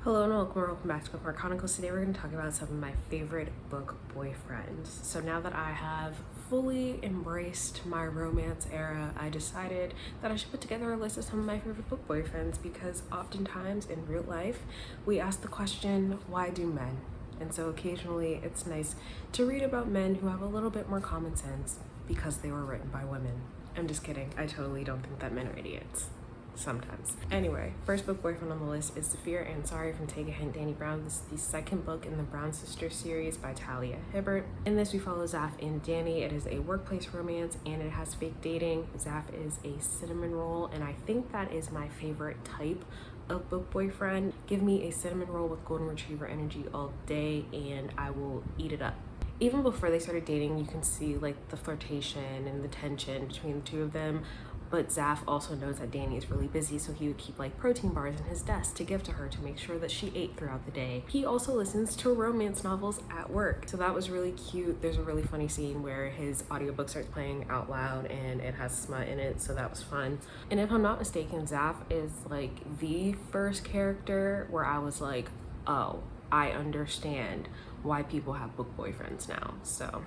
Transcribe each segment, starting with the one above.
Hello and welcome back to Bookmark Chronicles. Today we're going to talk about some of my favorite book boyfriends. So now that I have fully embraced my romance era, I decided that I should put together a list of some of my favorite book boyfriends because oftentimes in real life we ask the question, why do men? And so occasionally it's nice to read about men who have a little bit more common sense because they were written by women. I'm just kidding. I totally don't think that men are idiots. Sometimes. Anyway, first book boyfriend on the list is Zafir and Ansari from Take a Hint, Dani Brown. This is the second book in the Brown Sisters series by Talia Hibbert. In this, we follow Zaf and Dani. It is a workplace romance and it has fake dating. Zaf is a cinnamon roll, and I think that is my favorite type of book boyfriend. Give me a cinnamon roll with golden retriever energy all day and I will eat it up. Even before they started dating, you can see like the flirtation and the tension between the two of them. But Zaf also knows that Dani is really busy, so he would keep like protein bars in his desk to give to her to make sure that she ate throughout the day. He also listens to romance novels at work, so that was really cute. There's a really funny scene where his audiobook starts playing out loud and it has smut in it, so that was fun. And if I'm not mistaken, Zaf is like the first character where I was like, oh, I understand why people have book boyfriends now. So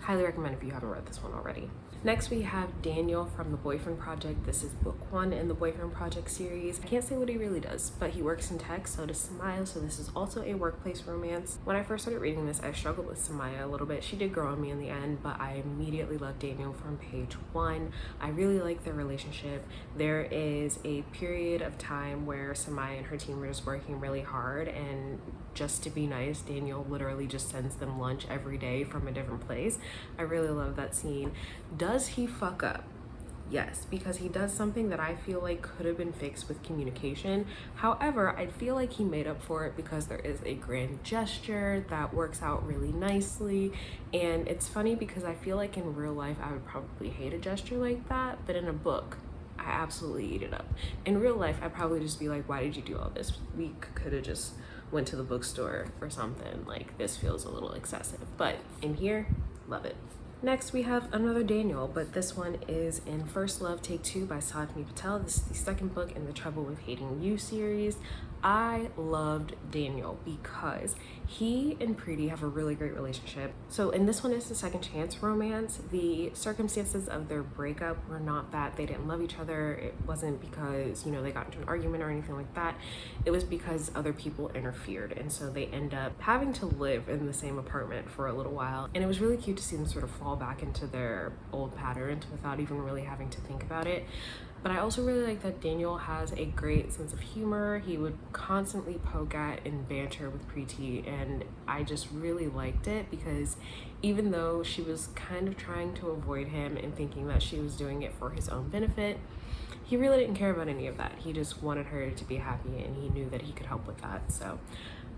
highly recommend if you haven't read this one already. Next, we have Daniel from The Boyfriend Project. This is book 1 in the Boyfriend Project series. I can't say what he really does, but he works in tech, so does Samaya, so this is also a workplace romance. When I first started reading this, I struggled with Samaya a little bit. She did grow on me in the end, but I immediately loved Daniel from page 1. I really like their relationship. There is a period of time where Samaya and her team were just working really hard, and just to be nice, Daniel literally just sends them lunch every day from a different place. I really love that scene. Does he fuck up? Yes, because he does something that I feel like could have been fixed with communication. However, I feel like he made up for it because there is a grand gesture that works out really nicely. And it's funny because I feel like in real life I would probably hate a gesture like that, but in a book I absolutely eat it up. In real life I'd probably just be like, why did you do all this? We could have just went to the bookstore or something. Like, this feels a little excessive, but in here, love it. Next, we have another Daniel, but this one is in First Love Take 2 by Sadhmi Patel. This is the second book in the Trouble with Hating You series. I loved Daniel because he and Preeti have a really great relationship. So in this one, it's the second chance romance. The circumstances of their breakup were not that they didn't love each other. It wasn't because, you know, they got into an argument or anything like that. It was because other people interfered. And so they end up having to live in the same apartment for a little while. And it was really cute to see them sort of fall back into their old patterns without even really having to think about it. But I also really like that Daniel has a great sense of humor. He would constantly poke at and banter with Preeti, and I just really liked it because even though she was kind of trying to avoid him and thinking that she was doing it for his own benefit, he really didn't care about any of that. He just wanted her to be happy, and he knew that he could help with that. So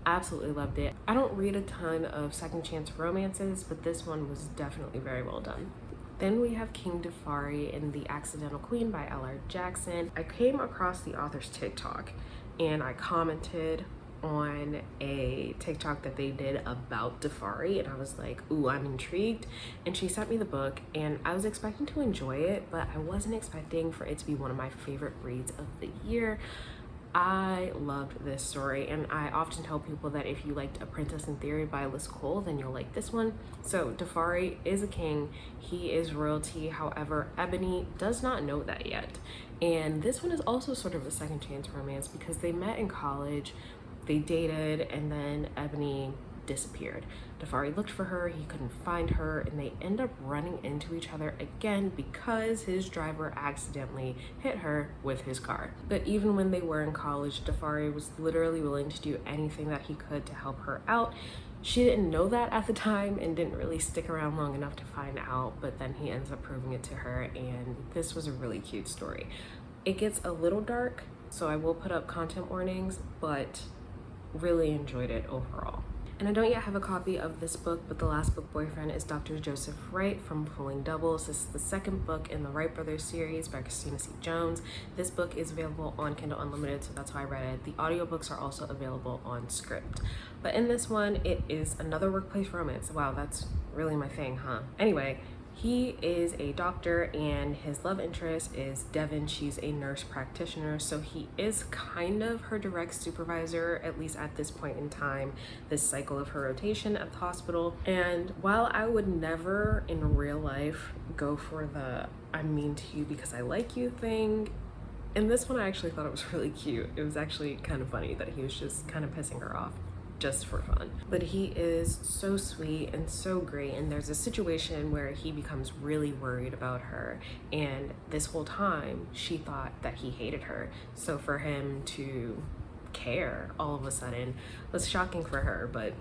I absolutely loved it. I don't read a ton of second chance romances, but this one was definitely very well done. Then we have King Dafari in The Accidental Queen by L.R. Jackson. I came across the author's TikTok and I commented on a TikTok that they did about Dafari, and I was like, ooh, I'm intrigued. And she sent me the book and I was expecting to enjoy it, but I wasn't expecting for it to be one of my favorite reads of the year. I loved this story, and I often tell people that if you liked A Princess in Theory by Liz Cole, then you'll like this one. So Dafari is a king, he is royalty, however, Ebony does not know that yet. And this one is also sort of a second chance romance because they met in college, they dated, and then Ebony disappeared. Dafari looked for her, he couldn't find her, and they end up running into each other again because his driver accidentally hit her with his car. But even when they were in college, Dafari was literally willing to do anything that he could to help her out. She didn't know that at the time and didn't really stick around long enough to find out, but then he ends up proving it to her, and this was a really cute story. It gets a little dark, so I will put up content warnings, but really enjoyed it overall. And I don't yet have a copy of this book, but the last book boyfriend is Dr. Joseph Wright from Pulling Doubles. This is the second book in the Wright Brothers series by Christina C. Jones. This book is available on Kindle Unlimited, so that's how I read it. The audiobooks are also available on Script. But in this one, it is another workplace romance. Wow, that's really my thing, huh? Anyway, He is a doctor and his love interest is Devin. She's a nurse practitioner, so he is kind of her direct supervisor, at least at this point in time, this cycle of her rotation at the hospital. And while I would never in real life go for the I'm mean to you because I like you thing, in this one I actually thought it was really cute. It was actually kind of funny that he was just kind of pissing her off just for fun. But he is so sweet and so great, and there's a situation where he becomes really worried about her, and this whole time she thought that he hated her. So for him to care all of a sudden was shocking for her, but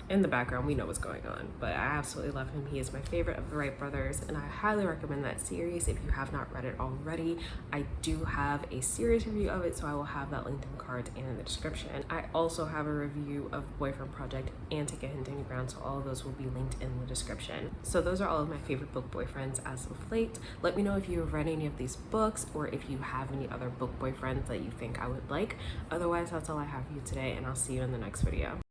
in the background we know what's going on. But I absolutely love him. He is my favorite of the Wright brothers, and I highly recommend that series if you have not read it already. I do have a series review of it, so I will have that linked in the cards and in the description. I also have a review of Boyfriend Project and Take a Hint, Dani Brown, so all of those will be linked in the description. So those are all of my favorite book boyfriends as of late. Let me know if you have read any of these books or if you have any other book boyfriends that you think I would like. Otherwise, that's all I have for you today, and I'll see you in the next video.